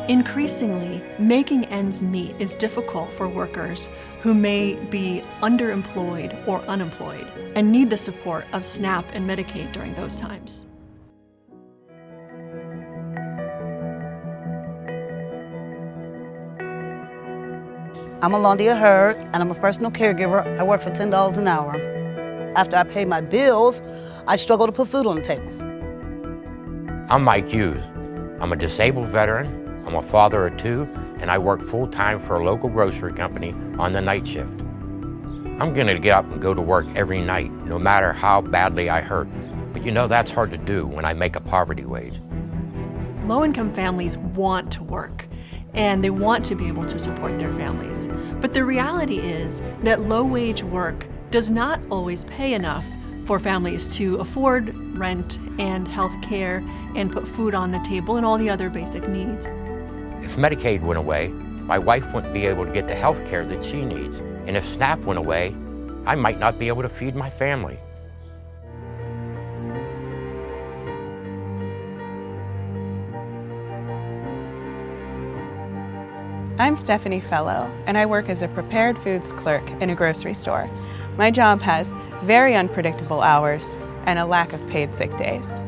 Increasingly, making ends meet is difficult for workers who may be underemployed or unemployed and need the support of SNAP and Medicaid during those times. I'm Alondia Hurd, and I'm a personal caregiver. I work for $10 an hour. After I pay my bills, I struggle to put food on the table. I'm Mike Hughes. I'm a disabled veteran. I'm a father of 2, and I work full-time for a local grocery company on the night shift. I'm gonna get up and go to work every night, no matter how badly I hurt. But you know, that's hard to do when I make a poverty wage. Low-income families want to work, and they want to be able to support their families. But the reality is that low-wage work does not always pay enough for families to afford rent and health care and put food on the table and all the other basic needs. If Medicaid went away, my wife wouldn't be able to get the health care that she needs. And if SNAP went away, I might not be able to feed my family. I'm Stephanie Fellow, and I work as a prepared foods clerk in a grocery store. My job has very unpredictable hours and a lack of paid sick days.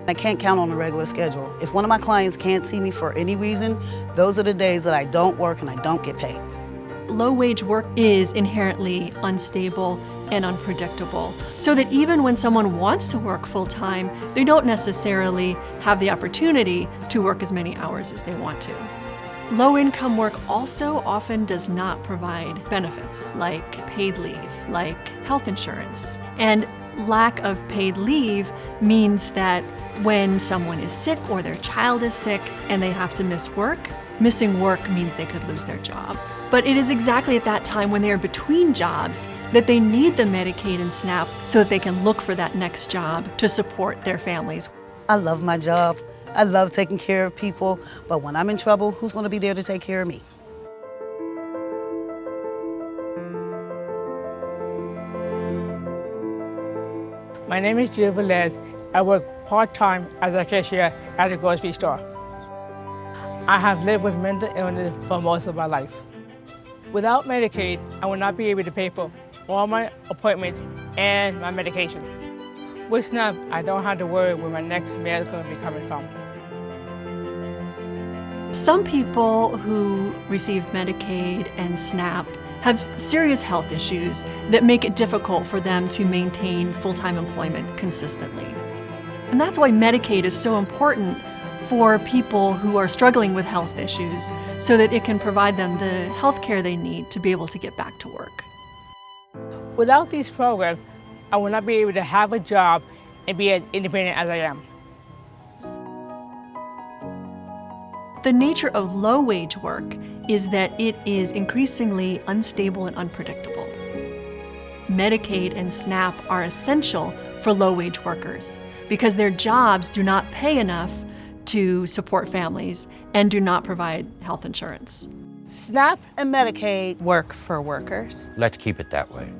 I can't count on a regular schedule. If one of my clients can't see me for any reason, those are the days that I don't work and I don't get paid. Low-wage work is inherently unstable and unpredictable, so that even when someone wants to work full-time, they don't necessarily have the opportunity to work as many hours as they want to. Low-income work also often does not provide benefits like paid leave, like health insurance. And lack of paid leave means that when someone is sick or their child is sick and they have to miss work, missing work means they could lose their job. But it is exactly at that time when they are between jobs that they need the Medicaid and SNAP so that they can look for that next job to support their families. I love my job. I love taking care of people, but when I'm in trouble, who's going to be there to take care of me? My name is Gio Velez. I work part-time as a cashier at a grocery store. I have lived with mental illness for most of my life. Without Medicaid, I would not be able to pay for all my appointments and my medication. With SNAP, I don't have to worry where my next meal is going to be coming from. Some people who receive Medicaid and SNAP have serious health issues that make it difficult for them to maintain full-time employment consistently. And that's why Medicaid is so important for people who are struggling with health issues, so that it can provide them the health care they need to be able to get back to work. Without these programs, I would not be able to have a job and be as independent as I am. The nature of low-wage work is that it is increasingly unstable and unpredictable. Medicaid and SNAP are essential for low-wage workers because their jobs do not pay enough to support families and do not provide health insurance. SNAP and Medicaid work for workers. Let's keep it that way.